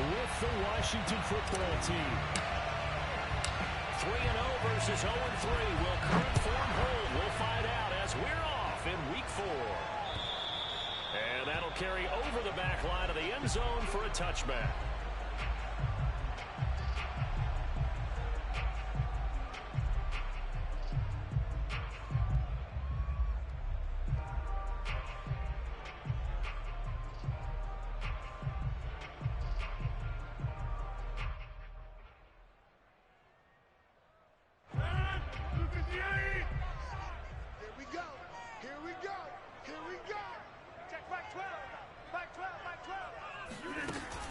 with the Washington football team. 3-0 versus 0-3. Will current form hold? We'll find out as we're off in week 4. And that'll carry over the back line of the end zone for a touchback.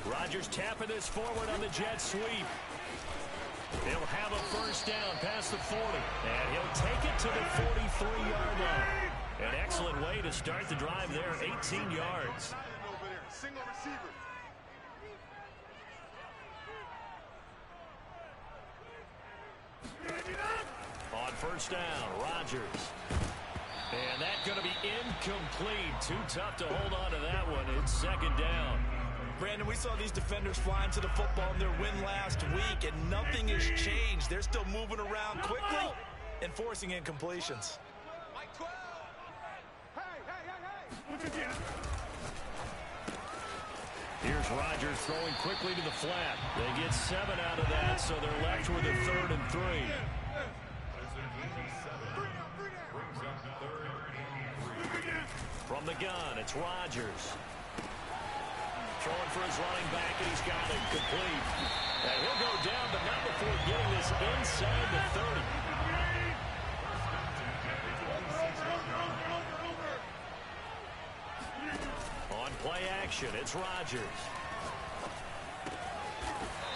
Rodgers tapping this forward on the jet sweep. He'll have a first down past the 40. And he'll take it to the 43-yard line. An excellent way to start the drive there, 18 yards. Single receiver. On first down, Rodgers. And that's going to be incomplete. Too tough to hold on to that one. It's second down. Brandon, we saw these defenders flying to the football in their win last week, and nothing has changed. They're still moving around quickly and forcing incompletions. Mike 12. Hey. Here's Rodgers throwing quickly to the flat. They get 7 out of that, so they're left with a 3rd and 3. From the gun, it's Rodgers. Throwing for his running back, and he's got it complete. And he'll go down, but not before getting this inside the 30. On play action, it's Rodgers.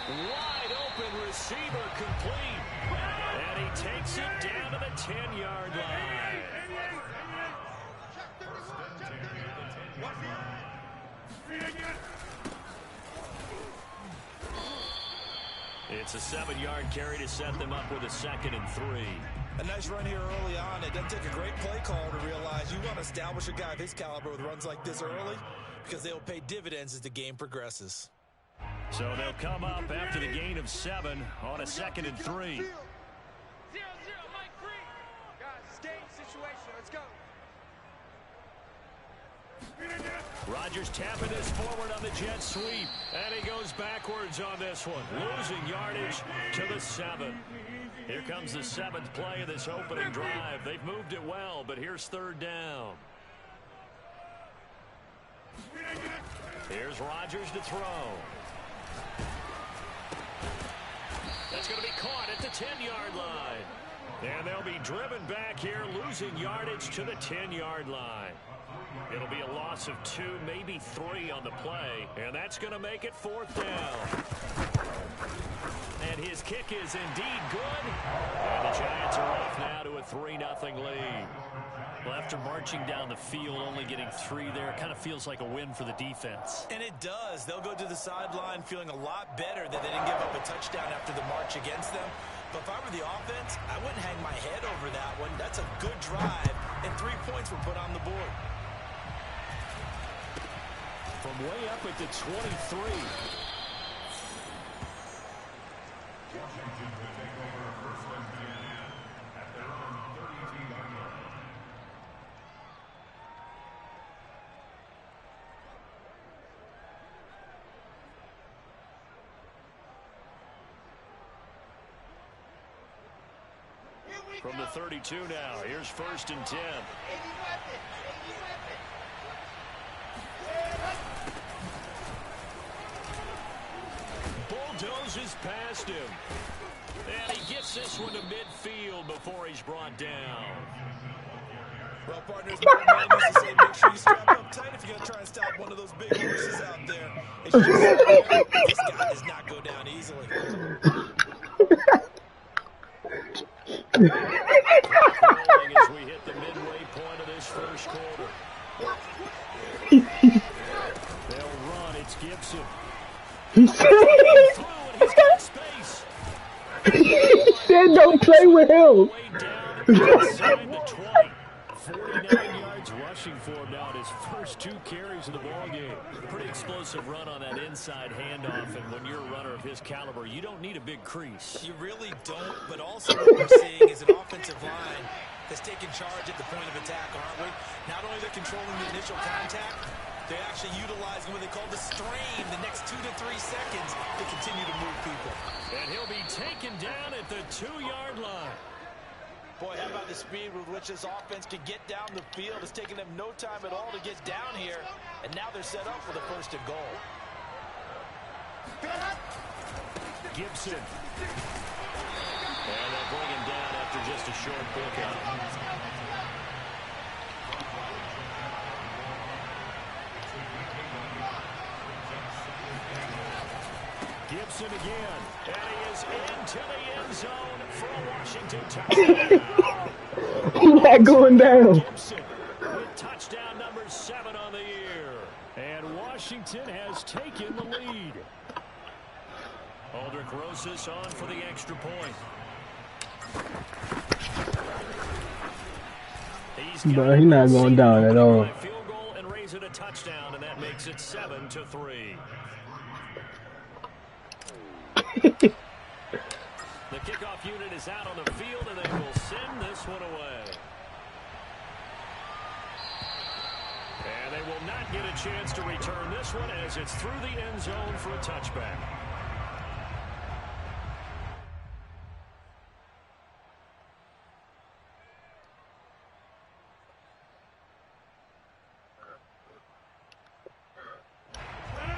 Wide open receiver complete. And he takes it down to the 10-yard line. It's a 7-yard carry to set them up with a 2nd and 3. A nice run here early on. It doesn't take a great play call to realize you want to establish a guy of his caliber with runs like this early because they'll pay dividends as the game progresses. So they'll come up after the gain of 7 on a 2nd and 3. 0-0, Mike 3. Guys, it's game situation. Let's go. Rodgers tapping this forward on the jet sweep, and he goes backwards on this one, losing yardage to the 7. Here comes the 7th play of this opening drive. They've moved it well, but here's 3rd down. Here's Rodgers to throw. That's going to be caught at the 10-yard line. And they'll be driven back here, losing yardage to the 10-yard line. It'll be a loss of 2, maybe 3 on the play, and that's going to make it 4th down. And his kick is indeed good, and the Giants are off now to a 3-0 lead. Well, after marching down the field, only getting 3 there, it kind of feels like a win for the defense. And it does. They'll go to the sideline feeling a lot better that they didn't give up a touchdown after the march against them. But if I were the offense, I wouldn't hang my head over that one. That's a good drive, and 3 points were put on the board. From way up at the 23. From the 32 now, here's 1st and 10. Bulldozes past him. And he gets this one to midfield before he's brought down. Well, partners, my man used to say, make sure you strap up tight if you're going to try and stop one of those big horses out there. It's just, this guy does not go down easily. As we hit the midway point of this first quarter. They'll run. It's Gibson. He said don't play with him. Way down inside the 20. 49 yards rushing. rushing for him now in his first 2 carries of the ball game. Pretty explosive run on that inside handoff, and when you're a runner of his caliber, you don't need a big crease. You really don't, but also what we're seeing is an offensive line that's taking charge at the point of attack, aren't we? Not only they're controlling the initial contact, they're actually utilizing what they call the strain the next 2 to 3 seconds to continue to move people. And he'll be taken down at the 2-yard line. Boy, how about the speed with which this offense can get down the field? It's taken them no time at all to get down here, and now they're set up for the 1st and goal. Gibson. And they'll bring him down after just a short pickup. Gibson again, and he is into the end zone for a Washington touchdown. He's not going down. Gibson with touchdown number 7 on the year. And Washington has taken the lead. Aldrich Rosas on for the extra point. But he's not going down at all. Field goal and raise it a touchdown, and that makes it 7-3. The kickoff unit is out on the field, and they will send this one away. And they will not get a chance to return this one as it's through the end zone for a touchback.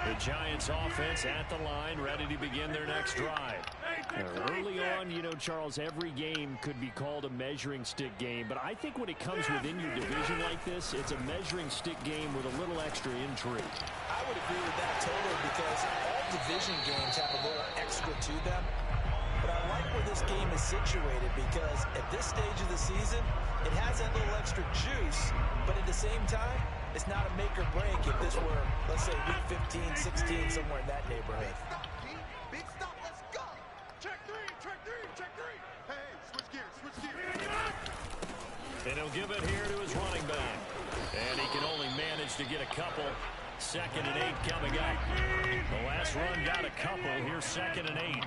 The Giants offense at the line, ready to begin their next drive. Early on, you know, Charles, every game could be called a measuring stick game, but I think when it comes within your division like this, it's a measuring stick game with a little extra intrigue. I would agree with that totally, because all division games have a little extra to them. But I like where this game is situated, because at this stage of the season, it has that little extra juice, but at the same time, it's not a make or break if this were, let's say, week 15, 16, somewhere in that neighborhood. Big stop, let's go. Check 3, check 3, check 3. Hey, switch gears, switch gears. And he'll give it here to his running back. And he can only manage to get a couple. 2nd and 8 coming up. The last run got a couple. Here's 2nd and 8.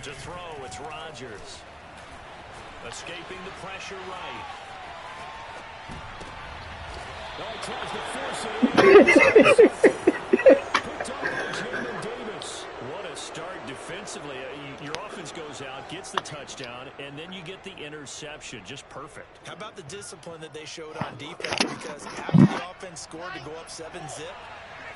To throw, it's Rodgers. Escaping the pressure right. Oh, he tries to force it in. Picked up by Jamin Davis. What a start defensively. Your offense goes out, gets the touchdown, and then you get the interception. Just perfect. How about the discipline that they showed on defense? Because after the offense scored to go up 7-zip,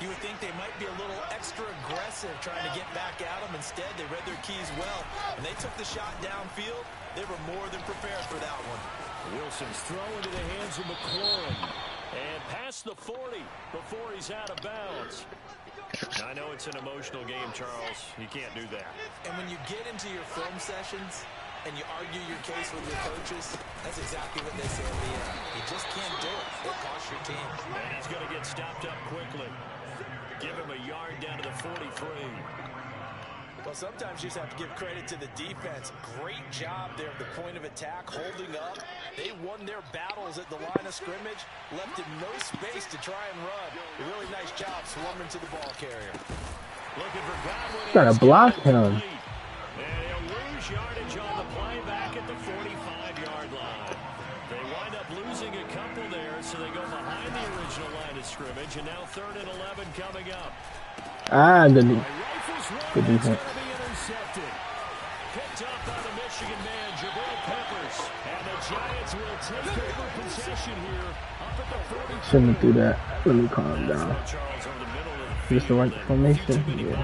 you would think they might be a little extra aggressive trying to get back at them. Instead, they read their keys well, and they took the shot downfield. They were more than prepared for that one. Wilson's throw into the hands of McLaurin. And past the 40 before he's out of bounds. I know it's an emotional game, Charles. You can't do that. And when you get into your film sessions and you argue your case with your coaches, that's exactly what they say at the end. You just can't do it. It costs your team. And he's going to get stopped up quickly. Give him a yard down to the 43. Well, sometimes you just have to give credit to the defense. Great job there at the point of attack, holding up. They won their battles at the line of scrimmage, left him no space to try and run. A really nice job swarming to the ball carrier. Looking for Godwin. Gotta block him. And he'll lose yardage on the play back at the 45-yard line. They wind up losing a couple there, so they go behind the original line of scrimmage, and now 3rd and 11 coming up. Good defense. Picked up by the Michigan man, Jabril Peppers. And the Giants will take over possession here up at the 40. Shouldn't do that. Let me calm down. Just the right formation. Yeah.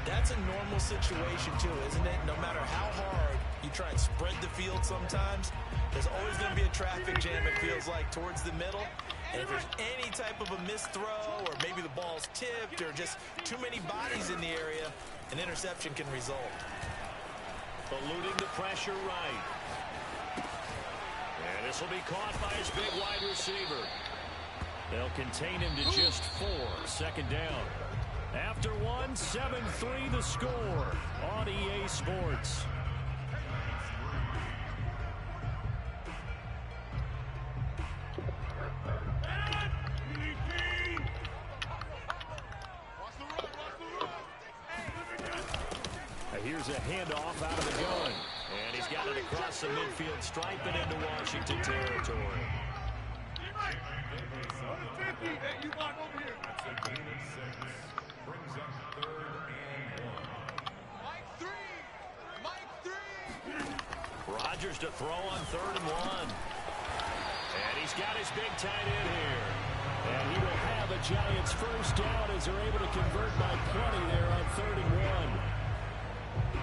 That's a normal situation too, isn't it? No matter how hard you try and spread the field sometimes, there's always going to be a traffic jam, it feels like, towards the middle. And if there's any type of a missed throw, or maybe the ball's tipped, or just too many bodies in the area, an interception can result. Eluding the pressure right. And this will be caught by his big wide receiver. They'll contain him to just 4. 2nd down. After 1, 7-3 the score on EA Sports. here's a handoff out of the gun. And he's got it across the midfield stripe and into Washington territory. Rodgers to throw on 3rd and 1. And he's got his big tight end here. And he will have a Giants first down as they're able to convert by plenty there on 3rd and 1.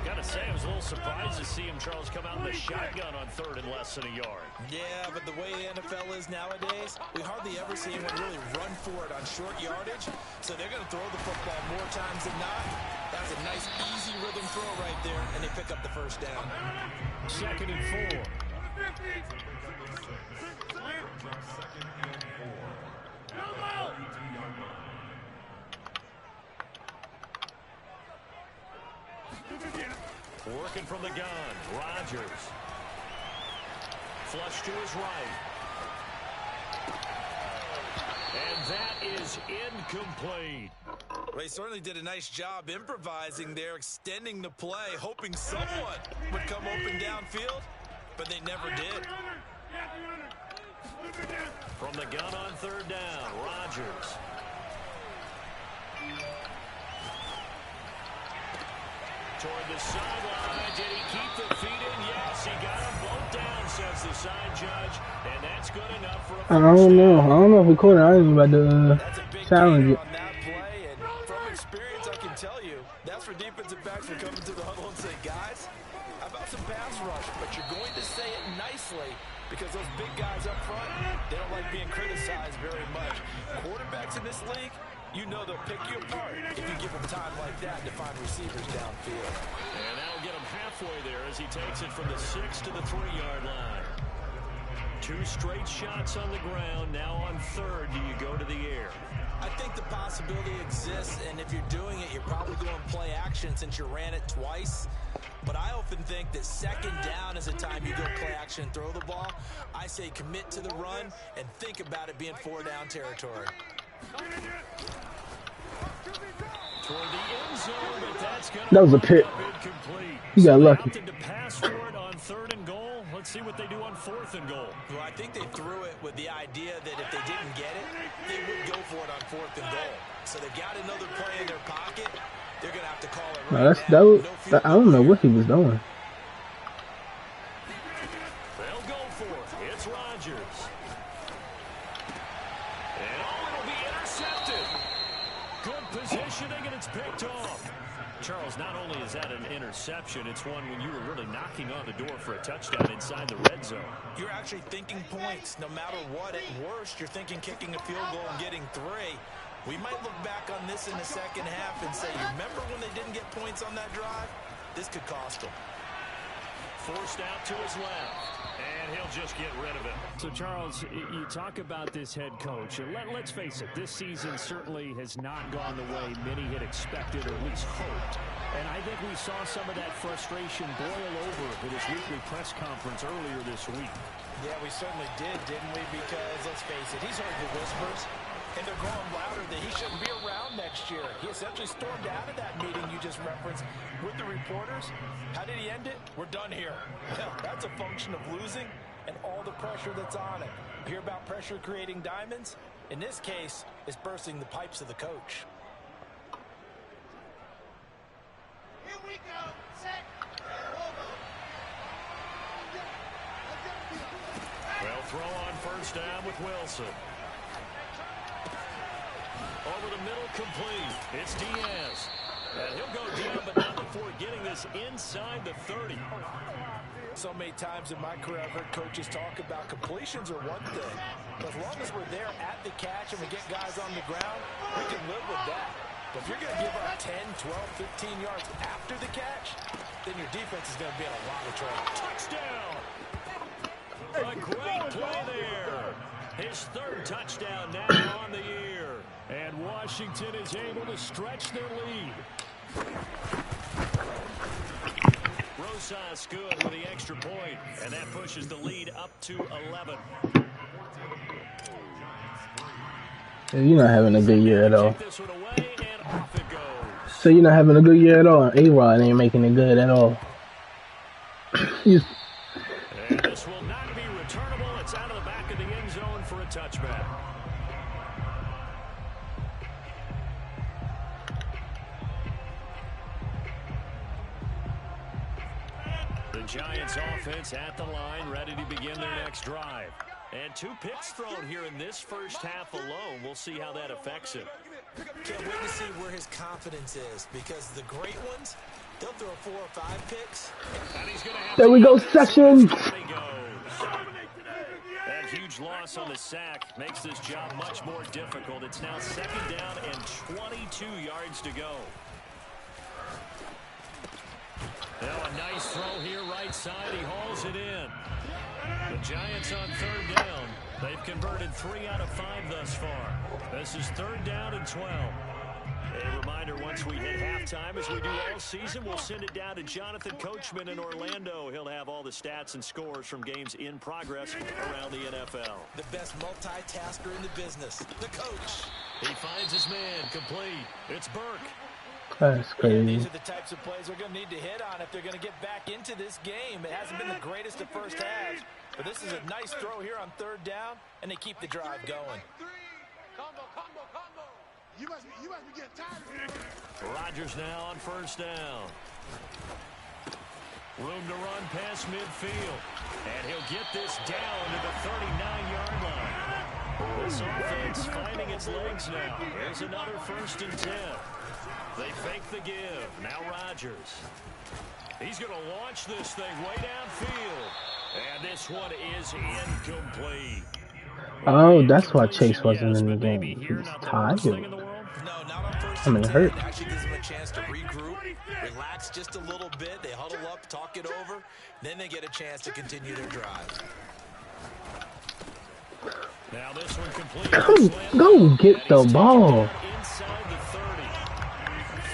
Gotta say, I was a little surprised to see him, Charles, come out in the shotgun on 3rd and less than a yard. Yeah, but the way the NFL is nowadays, we hardly ever see anyone really run for it on short yardage. So they're going to throw the football more times than not. That's a nice, easy rhythm throw right there, and they pick up the first down. 2nd and 4. Working from the gun, Rodgers. Flush to his right. And that is incomplete. Well, he certainly did a nice job improvising there, extending the play, hoping someone would come open downfield, but they never did. From the gun on 3rd down, Rodgers. Toward the sideline. Did he keep the feet in? Yes, he got them both down, says the side judge. And that's good enough for a I don't know if we caught it. I ain't about to challenge it. On that play, and from experience, I can tell you, that's where defensive backs will come into the huddle and say, guys, how about some pass rush? But you're going to say it nicely because those big guys up front, they don't like being criticized very much. Quarterbacks in this league, you know they'll pick you apart if you give them time like that to find receivers downfield. And that'll get him halfway there as he takes it from the 6 to the 3-yard line. 2 straight shots on the ground. Now on 3rd, do you go to the air? I think the possibility exists, and if you're doing it, you're probably going to play action since you ran it twice. But I often think that 2nd down is the time you go play action and throw the ball. I say commit to the run and think about it being 4-down territory. That was a pick. You got lucky. To pass for it on 3rd and goal. Let's see what they do on 4th and goal. Well, I think they threw it with the idea that if they didn't get it, they would go for it on 4th and goal. So they got another play in their pocket. They're going to have to call it right now. I don't know what he was doing. They'll go for it. It's Rodgers. And it'll be intercepted. Good positioning, and it's picked off. Charles, not only is that an interception, it's one when you were really knocking on the door for a touchdown inside the red zone. You're actually thinking points. No matter what, at worst, you're thinking kicking a field goal and getting 3. We might look back on this in the second half and say, remember when they didn't get points on that drive? This could cost them. Forced out to his left, and he'll just get rid of it. So, Charles, you talk about this head coach, and let's face it, this season certainly has not gone the way many had expected or at least hoped. And I think we saw some of that frustration boil over with his weekly press conference earlier this week. Yeah, we certainly did, didn't we? Because, let's face it, he's heard the whispers. And they're growing louder that he shouldn't be around next year. He essentially stormed out of that meeting you just referenced with the reporters. How did he end it? We're done here. Well, that's a function of losing and all the pressure that's on it. You hear about pressure creating diamonds? In this case, it's bursting the pipes of the coach. Here we go. Set. Well, throw on 1st down with Wilson. Over the middle, complete. It's Diaz. And he'll go down, but not before getting this inside the 30. So many times in my career, I've heard coaches talk about completions are one thing. But as long as we're there at the catch and we get guys on the ground, we can live with that. But if you're going to give up 10, 12, 15 yards after the catch, then your defense is going to be in a lot of trouble. Touchdown! A great play there. His 3rd touchdown now on the year. And Washington is able to stretch their lead. Rosas good with the extra point, and that pushes the lead up to 11. You're not having a good year at all. Take this one away, and off it goes. So you're not having a good year at all. A-Rod ain't making it good at all. And this will not be returnable. It's out of the back of the end zone for a touchback. The Giants offense at the line, ready to begin their next drive. And 2 picks thrown here in this first half alone. We'll see how that affects him. Can't wait to see where his confidence is, because the great ones, they'll throw 4 or 5 picks. And he's gonna have There we go, Sessions. That huge loss on the sack makes this job much more difficult. It's now 2nd down and 22 yards to go. Now a nice throw here right side. He hauls it in. The Giants on 3rd down. They've converted 3 out of 5 thus far. This is 3rd down and 12. A reminder, once we hit halftime, as we do all season, we'll send it down to Jonathan Coachman in Orlando. He'll have all the stats and scores from games in progress around the NFL. The best multitasker in the business, the coach. He finds his man, complete. It's Burke. That's crazy. These are the types of plays they're going to need to hit on if they're going to get back into this game. It hasn't been the greatest of first halves, but this is a nice throw here on 3rd down, and they keep the drive going. Combo. You must be getting tired of it. Rodgers now on 1st down. Room to run past midfield. And he'll get this down to the 39-yard line. This offense finding its legs now. There's another 1st and 10. They fake the give. Now Rodgers. He's going to launch this thing way downfield. And this one is incomplete. Oh, that's why Chase wasn't in the game. He's tired. No, not on 1st and 10. hurt. It actually gives them a chance to regroup, relax just a little bit. They huddle up, talk it over. Then they get a chance to continue their drive. Now this one complete. Go get the ball. Inside the 30.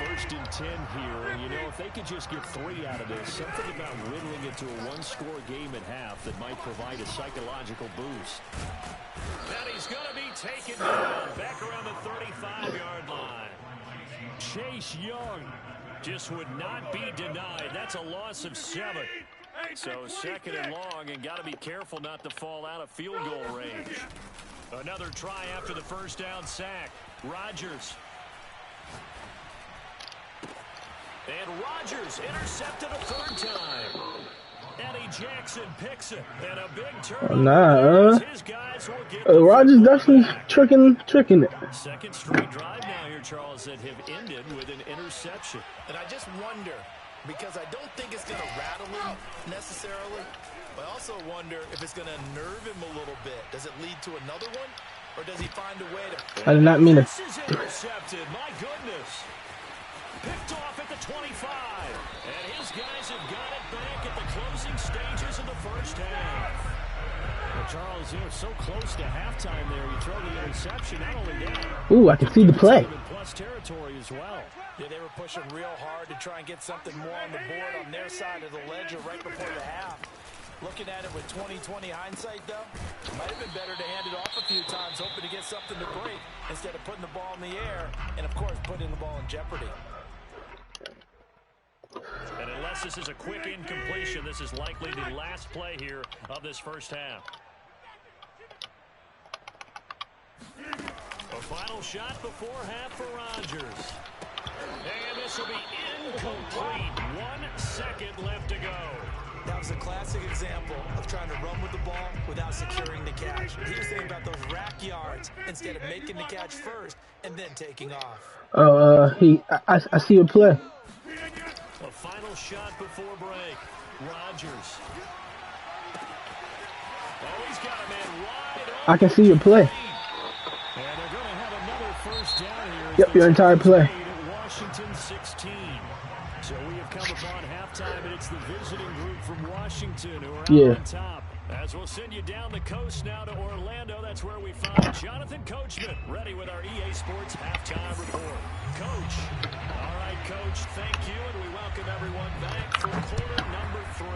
1st and 10 here, and you know, if they could just get 3 out of this, something about whittling it to a 1-score game at half that might provide a psychological boost. And he's going to be taken down back around the 35-yard line. Chase Young just would not be denied. That's a loss of 7. So 2nd and long, and got to be careful not to fall out of field goal range. Another try after the 1st down sack. Rodgers. And Rodgers intercepted a 3rd time. Eddie Jackson picks it. And a big turnover. His guys will get Rodgers definitely tricking it. 2nd straight drive now here, Charles, that have ended with an interception. And I just wonder, because I don't think it's going to rattle him necessarily, but I also wonder if it's going to nerve him a little bit. Does it lead to another one, or does he find a way to... I did not mean to... This is intercepted. My goodness. Picked off at the 25. And his guys have got it back at the closing stages of the 1st half. Well, Charles, you know, so close to halftime there. You throw the interception, not only that. Ooh, I can see the play. Plus territory as well. Yeah, they were pushing real hard to try and get something more on the board on their side of the ledger right before the half. Looking at it with 20/20 hindsight, though, might have been better to hand it off a few times, hoping to get something to break instead of putting the ball in the air and, of course, putting the ball in jeopardy. And unless this is a quick incompletion, this is likely the last play here of this 1st half. A final shot before half for Rodgers. And this will be incomplete. 1 second left to go. That was a classic example of trying to run with the ball without securing the catch. He was thinking about those rack yards instead of making the catch first and then taking off. Oh, I see a play. A final shot before break. Rodgers. Oh, he's got a man wide open. I can see your play. And they're going to have another 1st down here. Yep, your entire play. Washington 16. So we have come upon halftime, and it's the visiting group from Washington who are out on top. As we'll send you down the coast now to Orlando, that's where we find Jonathan Coachman, ready with our EA Sports halftime report. Coach. All right, Coach, thank you, and we welcome everyone back for quarter number 3.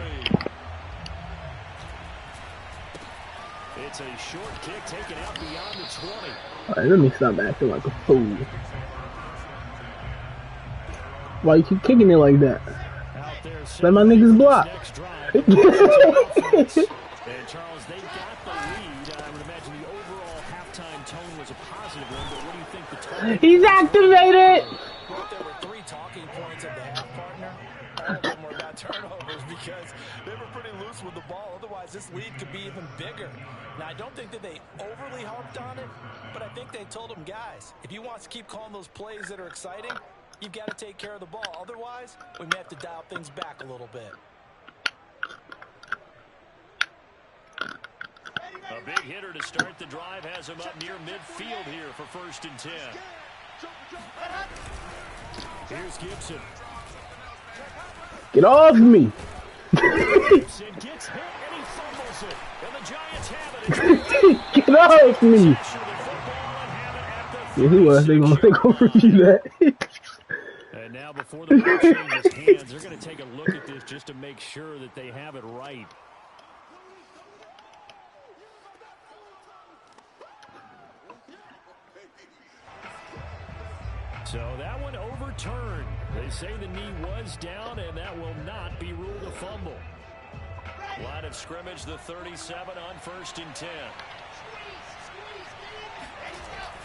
It's a short kick taken out beyond the 20. All right, let me stop acting like a fool. Why you keep kicking it like that? Out there, Let my niggas block. next drive. And Charles, they got the lead. I would imagine the overall halftime tone was a positive one, but what do you think the tone? He's activated. Well, if there were 3 talking points at the half, partner, all of them were about turnovers because they were pretty loose with the ball. Otherwise, this lead could be even bigger. Now, I don't think that they overly harped on it, but I think they told them, guys, if you want to keep calling those plays that are exciting, you've got to take care of the ball. Otherwise, we may have to dial things back a little bit. A big hitter to start the drive has him up near midfield here for 1st and 10. Here's Gibson. Get off me. Gibson gets hit and he fumbles it. And the Giants have it. Get off me. Yeah, he was. They gonna review that. And now before the ball changes hands, they're going to take a look at this just to make sure that they have it right. So that one overturned. They say the knee was down, and that will not be ruled a fumble. Line of scrimmage, the 37 on 1st and 10.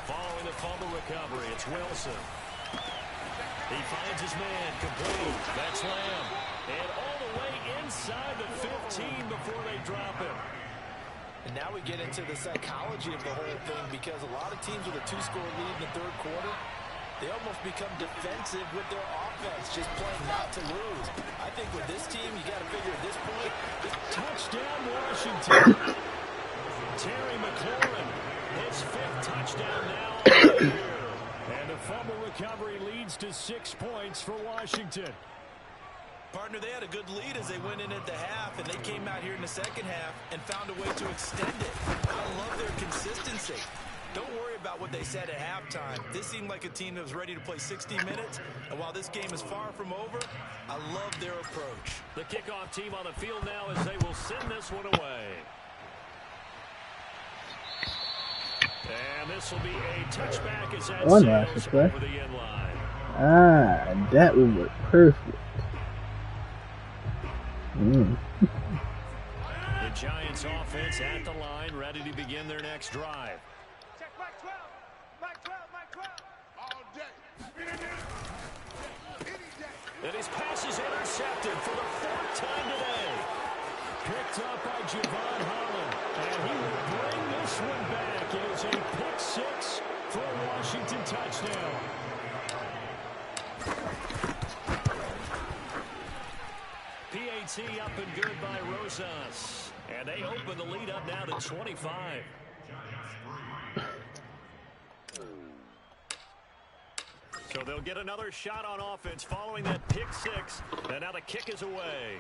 Following the fumble recovery, it's Wilson. He finds his man, complete. That's Lamb. And all the way inside the 15 before they drop him. And now we get into the psychology of the whole thing because a lot of teams with a 2-score lead in the 3rd quarter, they almost become defensive with their offense, just playing not to lose. I think with this team, you got to figure at this point, touchdown Washington. Terry McLaurin, his 5th touchdown now on the year. And the fumble recovery leads to 6 points for Washington. Partner, they had a good lead as they went in at the half, and they came out here in the 2nd half and found a way to extend it. I love their consistency. Don't worry about what they said at halftime. This seemed like a team that was ready to play 60 minutes, and while this game is far from over, I love their approach. The kickoff team on the field now as they will send this one away. And this will be a touchback as that sails over the end line. Ah, that would look perfect. The Giants offense at the line, ready to begin their next drive. Check Mike 12. Mike 12, Mike 12. All day. Any day. And his pass is intercepted for the 4th time today. Picked up by Javon Holland. And he will bring this one back. It is a pick 6 for a Washington touchdown. PAT up and good by Rosas. And they open the lead up now to 25. So they'll get another shot on offense following that pick 6. And now the kick is away.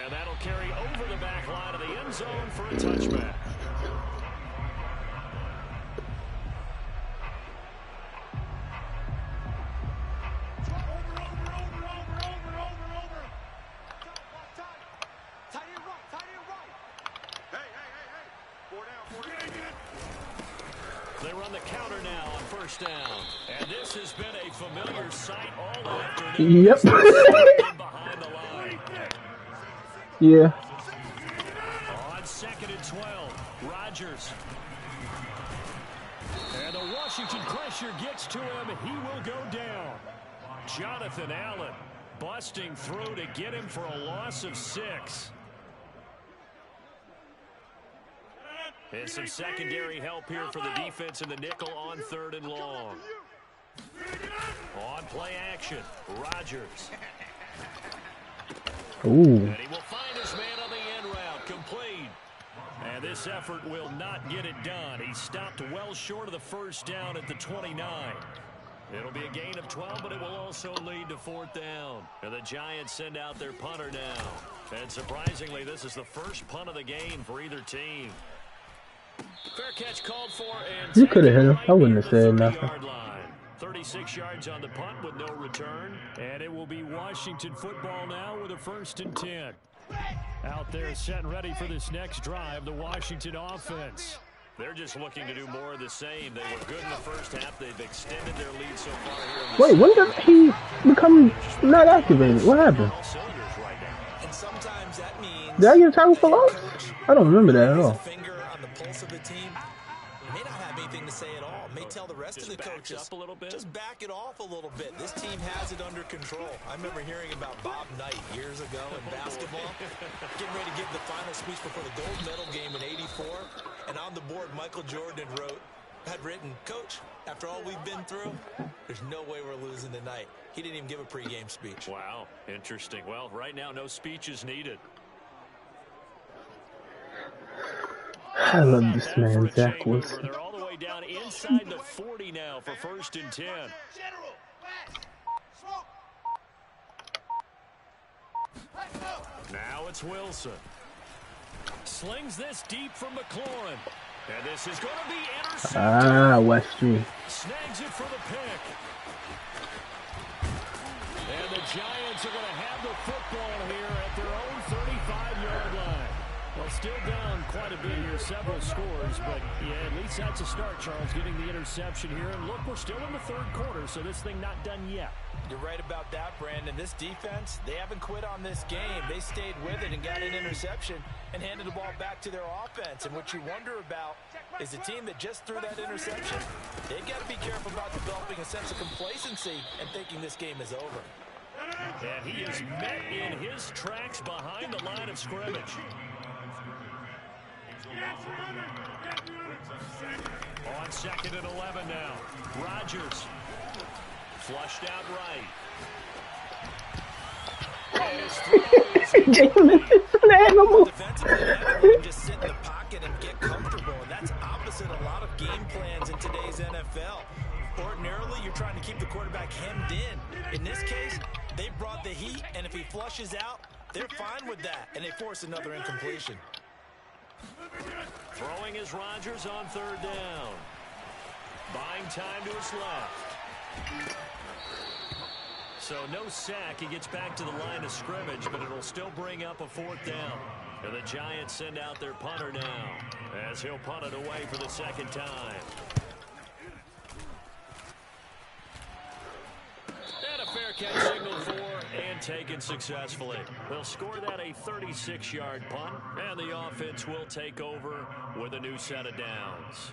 And that'll carry over the back line of the end zone for a touchback. They run the counter now on 1st down. And this has been a familiar sight all afternoon. Yep. Behind the line. Yeah. On 2nd and 12, Rodgers. And the Washington pressure gets to him. He will go down. Jonathan Allen busting through to get him for a loss of 6. And some secondary help here for the defense in the nickel on 3rd and long. On play action, Rodgers. Ooh. And he will find his man on the end route, complete. And this effort will not get it done. He stopped well short of the 1st down at the 29. It'll be a gain of 12, but it will also lead to 4th down. And the Giants send out their punter now. And surprisingly, this is the first punt of the game for either team. Fair catch called for, and you could have hit him. I wouldn't have said nothing. 36 yards on the punt with no return. And it will be Washington football now with a 1st and 10. Out there set and ready for this next drive, the Washington offense. They're just looking to do more of the same. They were good in the first half. They've extended their lead so far here in the Wait, when did he become not activated? What happened? And sometimes that means Did I get a tackle for loss? I don't remember that at all. finger on the pulse of the team. May not have anything to say at all. May tell the rest of the coaches up a little bit. just back it off a little bit. This team has it under control. I remember hearing about Bob Knight years ago in basketball, getting ready to give the final speech before the gold medal game in '84, and on the board Michael Jordan had written, "Coach, after all we've been through, there's no way we're losing tonight." He didn't even give a pregame speech. Wow, interesting. Well, right now no speech is needed. I love this man, Zach Wilson. They're all the way down inside the 40 now for 1st and 10. Now it's Wilson. Slings this deep from McLaurin. And this is going to be intercepted. West Street. Snags it for the pick. And the Giants are going to have the football here at their own 35-yard line. Well, still down quite a bit here, several scores, but yeah, at least that's a start, Charles, getting the interception here. And look, we're still in the 3rd quarter, so this thing not done yet. You're right about that, Brandon. This defense, they haven't quit on this game. They stayed with it and got an interception and handed the ball back to their offense. And what you wonder about is the team that just threw that interception, they've got to be careful about developing a sense of complacency and thinking this game is over. And he is met in his tracks behind the line of scrimmage. On 2nd and 11 now. Rodgers. Flushed out right. Jameis is an animal. Defensively, just sit in the pocket and get comfortable. And that's opposite a lot of game plans in today's NFL. Ordinarily, you're trying to keep the quarterback hemmed in. In this case, they brought the heat, and if he flushes out, they're fine with that, and they force another incompletion. Throwing is Rodgers on 3rd down. Buying time to his left. So no sack. He gets back to the line of scrimmage, but it'll still bring up a 4th down. And the Giants send out their punter now as he'll punt it away for the 2nd time. And a fair catch signal for and taken successfully. They'll score that a 36-yard punt, and the offense will take over with a new set of downs.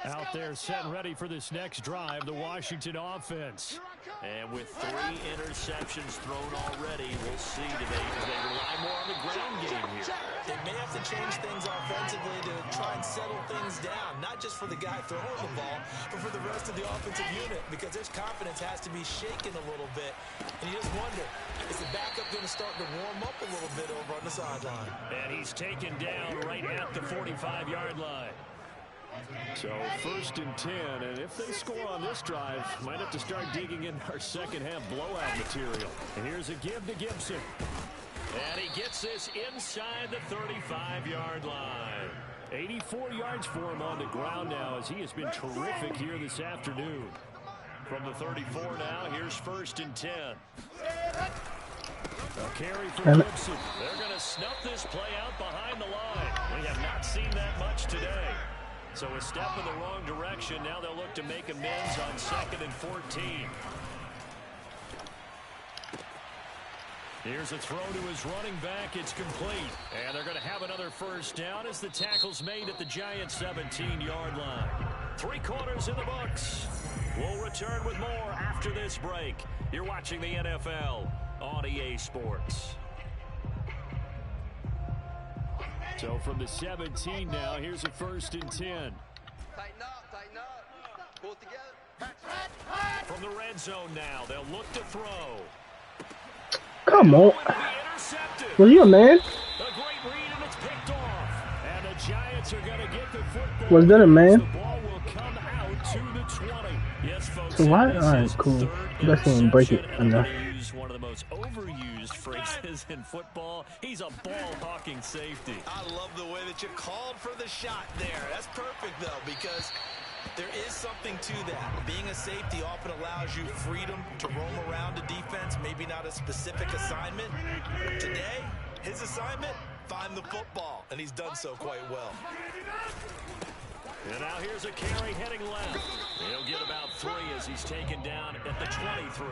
Out there set and ready for this next drive, the Washington offense. And with 3 interceptions thrown already, we'll see. Do they rely more on the ground game here? They may have to change things offensively to try and settle things down, not just for the guy throwing the ball, but for the rest of the offensive unit, because their confidence has to be shaken a little bit. And you just wonder, is the backup going to start to warm up a little bit over on the sideline? And he's taken down right at the 45-yard line. So 1st and 10, and if they score on this drive, might have to start digging in our second half blowout material. And here's a give to Gibson. And he gets this inside the 35-yard line. 84 yards for him on the ground now, as he has been terrific here this afternoon. From the 34 now, here's 1st and 10. A carry for Gibson. They're going to snuff this play out behind the line. We have not seen that much today. So a step in the wrong direction. Now they'll look to make amends on 2nd and 14. Here's a throw to his running back. It's complete. And they're going to have another 1st down as the tackle's made at the Giants' 17-yard line. 3 quarters in the books. We'll return with more after this break. You're watching the NFL on EA Sports. So from the 17 now, here's a 1st and 10. Tighten up. Pull it together. From the red zone now, they'll look to throw. Come on. Well, you a man? A great read, and it's picked off. And the Giants are going to get the football. Was that a man? The ball will come out to the 20. Yes, folks. So why? All right, cool. Let's see him break it enough. One of the most overused phrases in football. He's a ball-hawking safety. I love the way that you called for the shot there. That's perfect, though, because There is something to that. Being a safety often allows you freedom to roam around a defense, maybe not a specific assignment. Today, his assignment, find the football, and he's done so quite well. And now here's a carry heading left. He'll get about 3 as he's taken down at the 23.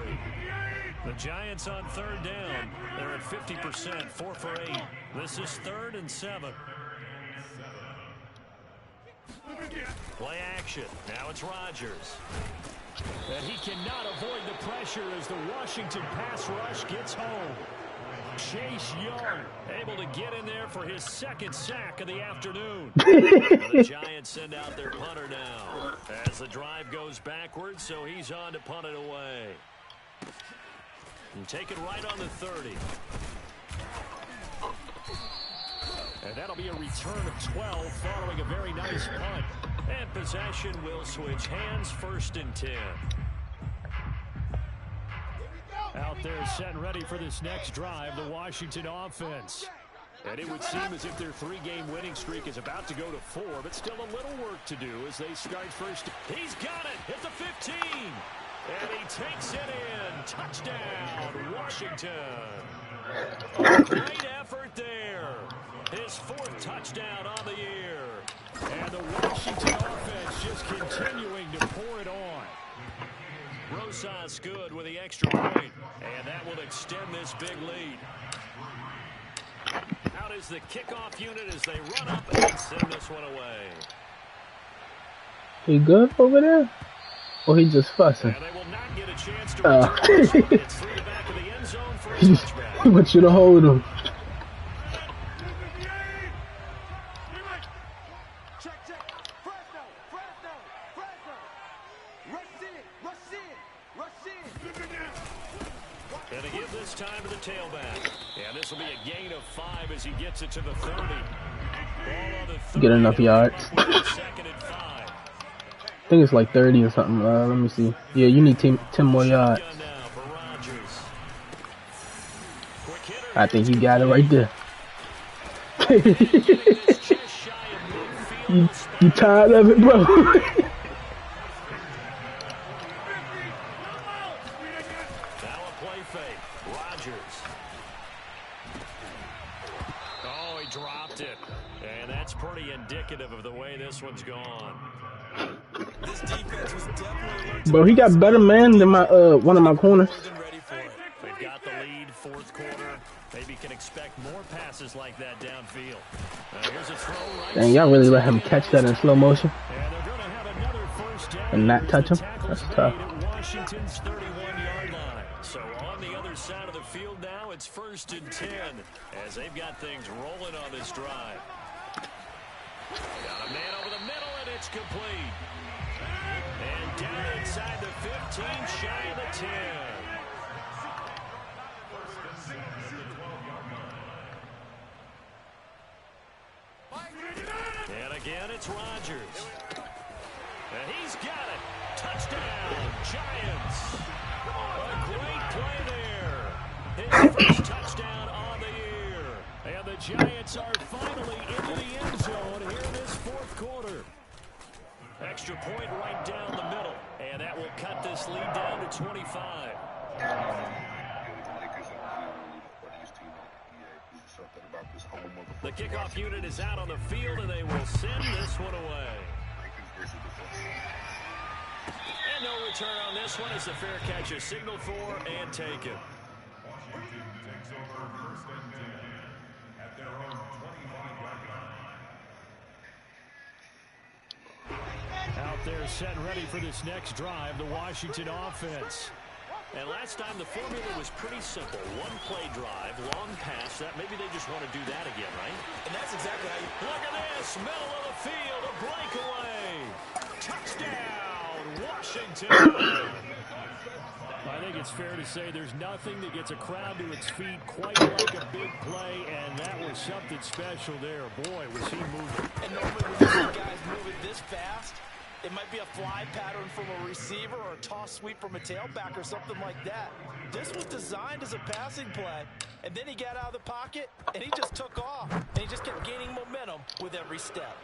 The Giants on third down. They're at 50%, 4 for 8. This is 3rd and 7. Play action. Now it's Rodgers. And he cannot avoid the pressure as the Washington pass rush gets home. Chase Young able to get in there for his 2nd sack of the afternoon. The Giants send out their punter now as the drive goes backwards, so he's on to punt it away. And take it right on the 30. And that'll be a return of 12 following a very nice punt. And possession will switch hands, 1st and 10. Out there set and ready for this next drive, the Washington offense. And it would seem as if their 3-game winning streak is about to go to 4, but still a little work to do as they start first. He's got it at the 15. And he takes it in. Touchdown, Washington. A great effort there. His 4th touchdown on the year. And the Washington offense just continuing to pour it on. Rosas good with the extra point, and that will extend this big lead. Out is the kickoff unit as they run up and send this one away. He good over there? Or he just fussing? And they will not get a chance to return. It's through the back of the end zone for a touchback. He wants you to hold him. And to give this time to the tailback. And this will be a gain of 5 as he gets it to the 30. Ball on the 30. Get enough yards. 2nd and 5. I think it's like 30 or something. Let me see. Yeah, you need 10 more yards. I think you got it right there. you tired of it, bro? Dropped it, and that's pretty indicative of the way this one's gone. This defense was definitely Bro, he got better man than my one of my corners. They've got the lead, 4th quarter. Maybe can expect more passes like that downfield. Here's a throw right. Dang, y'all really let him catch that in slow motion and they're going to have another 1st down and not touch him? That's tough. Washington's 31-yard line. So on the other side of the field now, it's 1st and 10 as they've got things rolling on this drive. Got a man over the middle, and it's complete. And down inside the 15, shy of the 10. And again, it's Rodgers. And he's got it. Touchdown, Giants. A great play there. His first touchdown on the year. And the Giants are finally into the end zone here in this 4th quarter. Extra point right down the middle. And that will cut this lead down to 25. The kickoff unit is out on the field, and they will send this one away. And no return on this one as the fair catch is signaled for and taken. Out there set and ready for this next drive, the Washington offense. And last time the formula was pretty simple. 1-play drive, long pass. That maybe they just want to do that again, right? And that's exactly how you... Look at this, middle of the field, a breakaway. Touchdown, Washington. I think it's fair to say there's nothing that gets a crowd to its feet quite like a big play, and that was something special there. Boy, was he moving. And normally when you see guys moving this fast, it might be a fly pattern from a receiver or a toss sweep from a tailback or something like that. This was designed as a passing play, and then he got out of the pocket, and he just took off, and he just kept gaining momentum with every step.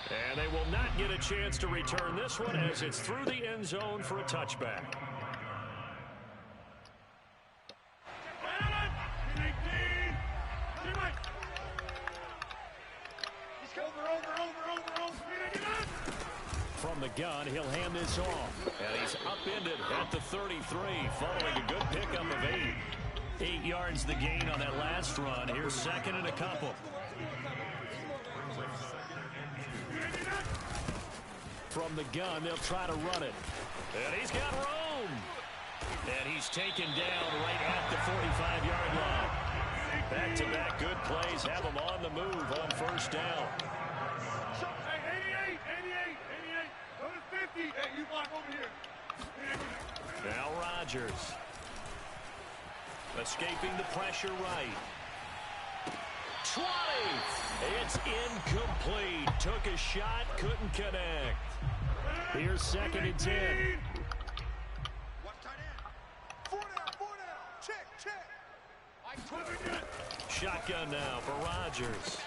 And they will not get a chance to return this one as it's through the end zone for a touchback. From the gun, he'll hand this off. And he's upended at the 33, following a good pickup of 8. 8 yards the gain on that last run. Here's second and a couple. From the gun, they'll try to run it. And he's got room. And he's taken down right at the 45-yard line. Back-to-back good plays have him on the move on first down. 88. Go to 50. Hey, you block over here. Now Rodgers. Escaping the pressure right. 20. It's incomplete. Took a shot, couldn't connect. Here's second and 10. Watch tight end. 4 down. Check. Shotgun now for Rodgers.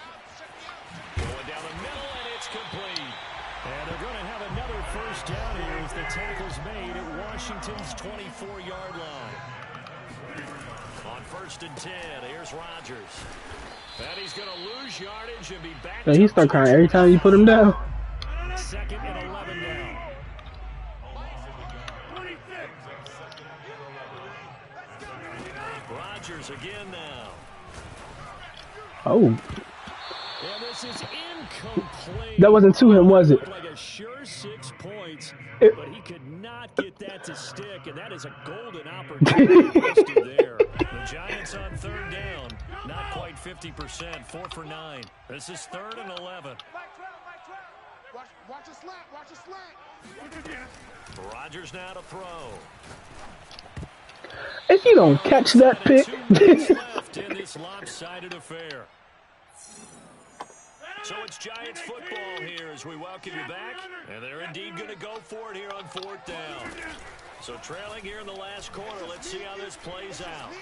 Going down the middle, and it's complete. And they're going to have another first down here as the tackle's made at Washington's 24-yard line. On first and 10, here's Rodgers. And he's going to lose yardage and be back. So he start crying every time you put him down. Second and 11 now. Rodgers again now. Oh. And this is incomplete. That wasn't to him, was it? Like a sure 6 points, but he could not get that to stick, and that is a golden opportunity wasted there. The Giants on third down, not quite 50%, 4 for 9. This is third and 11. Watch a slant. Rodgers now to throw. If you don't catch that pick. 2 minutes left in this lopsided affair. So it's Giants football here as we welcome you back. And they're indeed going to go for it here on fourth down. So trailing here in the last quarter. Let's see how this plays out.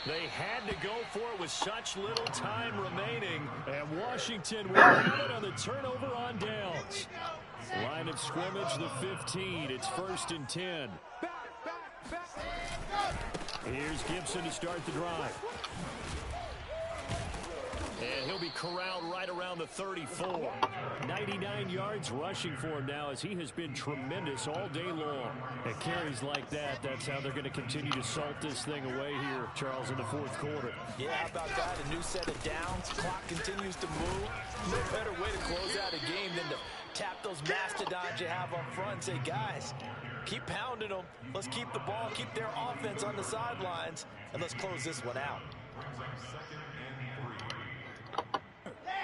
They had to go for it with such little time remaining. And Washington will have it on the turnover on downs. Line of scrimmage, the 15. It's first and 10. Here's Gibson to start the drive. And he'll be corralled right around the 34. 99 yards rushing for him now as he has been tremendous all day long. At carries like that, that's how they're going to continue to salt this thing away here, Charles, in the fourth quarter. Yeah, how about that? A new set of downs. Clock continues to move. No better way to close out a game than to tap those mastodons you have up front and say, guys, keep pounding them. Let's keep the ball, keep their offense on the sidelines, and let's close this one out.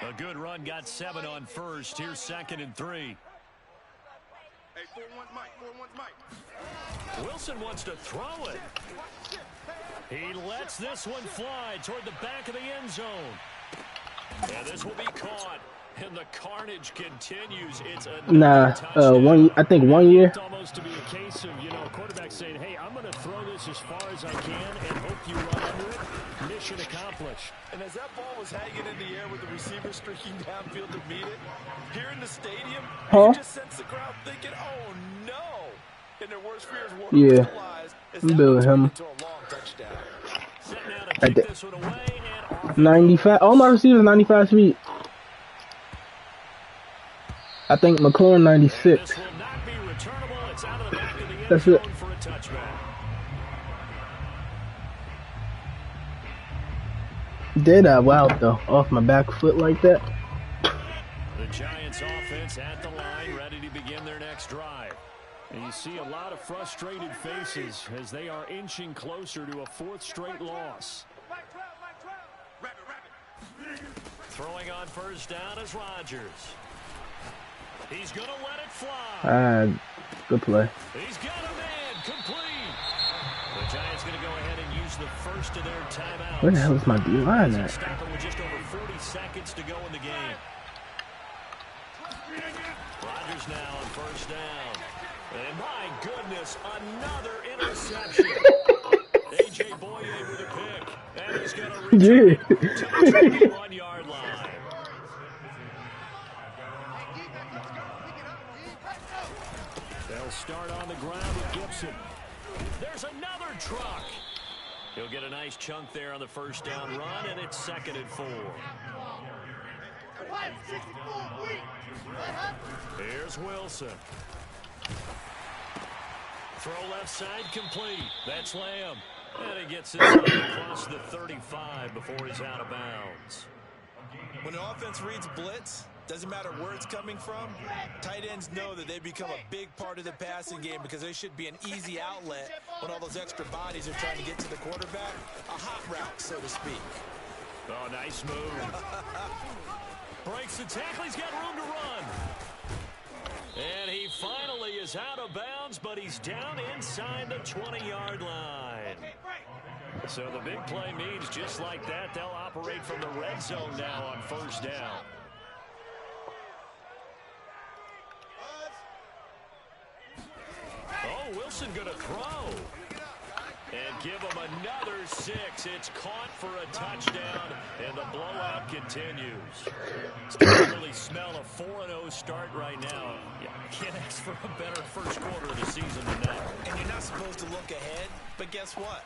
A good run, got 7 on first. Here's second and 3. Hey, 4-1's Mike. Wilson wants to throw it. He lets this one fly toward the back of the end zone. And this will be caught. And the carnage continues. It's I think 1 year. It's almost to be a case of, a quarterback saying, hey, I'm going to throw this as far as I can and hope you run under it. Mission accomplished. And as that ball was hanging in the air with the receiver streaking downfield to meet it, here in the stadium, you just sense the crowd thinking, oh, no. And their worst fears were realized as that building him. into a long touchdown. Setting out to kick this one away and off. 95. All my receivers 95 feet. I think McLaurin 96. This will not be returnable. It's out of the back of the end That's zone it. for a touchback. Did I? Wow, though. Off my back foot like that. The Giants offense at the line, ready to begin their next drive. And you see a lot of frustrated faces as they are inching closer to a 4th straight loss. Throwing on first down is Rodgers. He's going to let it fly. Good play. He's got a man complete. The Giants going to go ahead and use the first of their timeouts. Where the hell is my D-line at? Stop it with just over 40 seconds to go in the game. Rodgers now on first down. And my goodness, another interception. A.J. Boye with a pick. And he's going to return it to the 21-yard line. They'll start on the ground with Gibson. There's another truck. He'll get a nice chunk there on the first down run, and it's 2nd and 4. Here's Wilson. Throw left side complete. That's Lamb. And he gets inside across the 35 before he's out of bounds. When an offense reads blitz, doesn't matter where it's coming from, tight ends know that they become a big part of the passing game because they should be an easy outlet when all those extra bodies are trying to get to the quarterback. A hot route, so to speak. Oh, nice move. Breaks the tackle. He's got room to run. And he finally is out of bounds, but he's down inside the 20-yard line. So the big play means just like that, they'll operate from the red zone now on first down. Oh, Wilson going to throw. And give him another 6. It's caught for a touchdown, and the blowout continues. Starting to really smell a 4-0 start right now. Yeah, can't ask for a better first quarter of the season than that. And you're not supposed to look ahead, but guess what?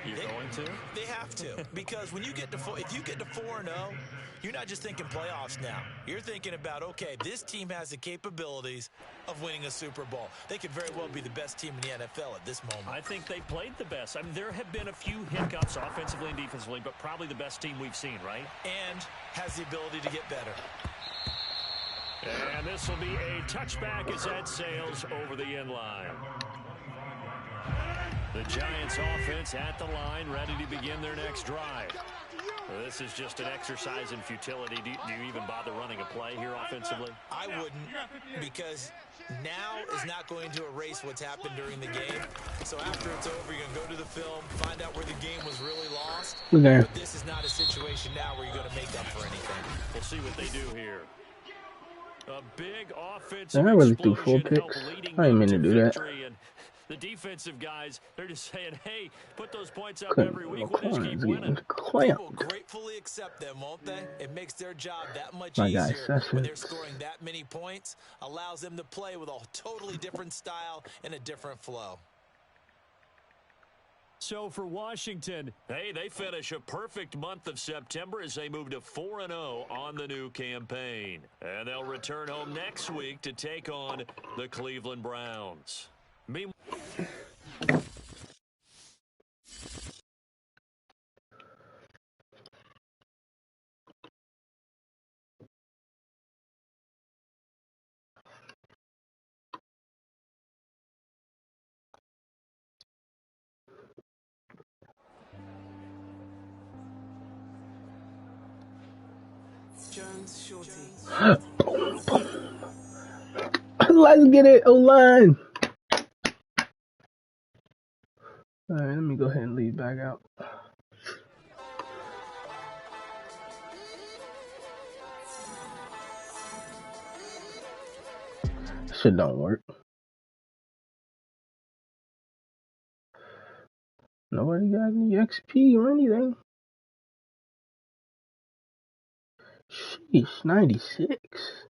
You're going to? They have to, because when you get to if you get to 4-0, you're not just thinking playoffs now. You're thinking about, okay, this team has the capabilities of winning a Super Bowl. They could very well be the best team in the NFL at this moment. I think they played the best. I mean, there have been a few hiccups offensively and defensively, but probably the best team we've seen, right? And has the ability to get better. And this will be a touchback as that sails over the end line. The Giants offense at the line, ready to begin their next drive. Well, this is just an exercise in futility. Do you even bother running a play here offensively? I wouldn't, because now is not going to erase what's happened during the game. So after it's over, you're going to go to the film, find out where the game was really lost. Okay. But this is not a situation now where you're going to make up for anything. We'll see what they do here. A big offensive I really threw 4 explosion picks. helped leading I didn't mean to them do that. victory, and the defensive guys, they're just saying, hey, put those points up Couldn't every go week. We'll just keep corners winning. getting They clamped. will gratefully accept them, won't they? It makes their job that much My guy, easier when they're Sessions. scoring that many points, allows them to play with a totally different style and a different flow. So for Washington, hey, they finish a perfect month of September as they move to 4-0 on the new campaign. And they'll return home next week to take on the Cleveland Browns. Meanwhile, Let's get it, O-line. All right, let me go ahead and lead back out. Shit don't work. Nobody got any XP or anything. Sheesh, 96.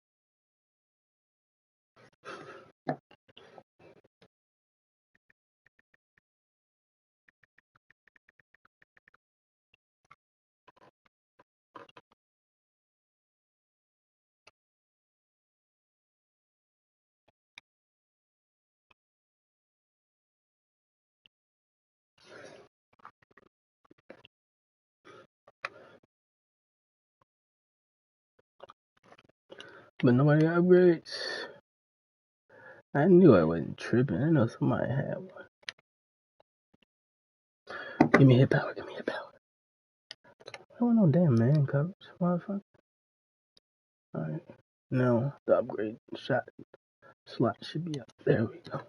But nobody got upgrades. I knew I wasn't tripping. I know somebody had one. Give me hit power. Give me hit power. I want no damn man coverage, motherfucker. Alright. Now the upgrade shot slot should be up. There we go.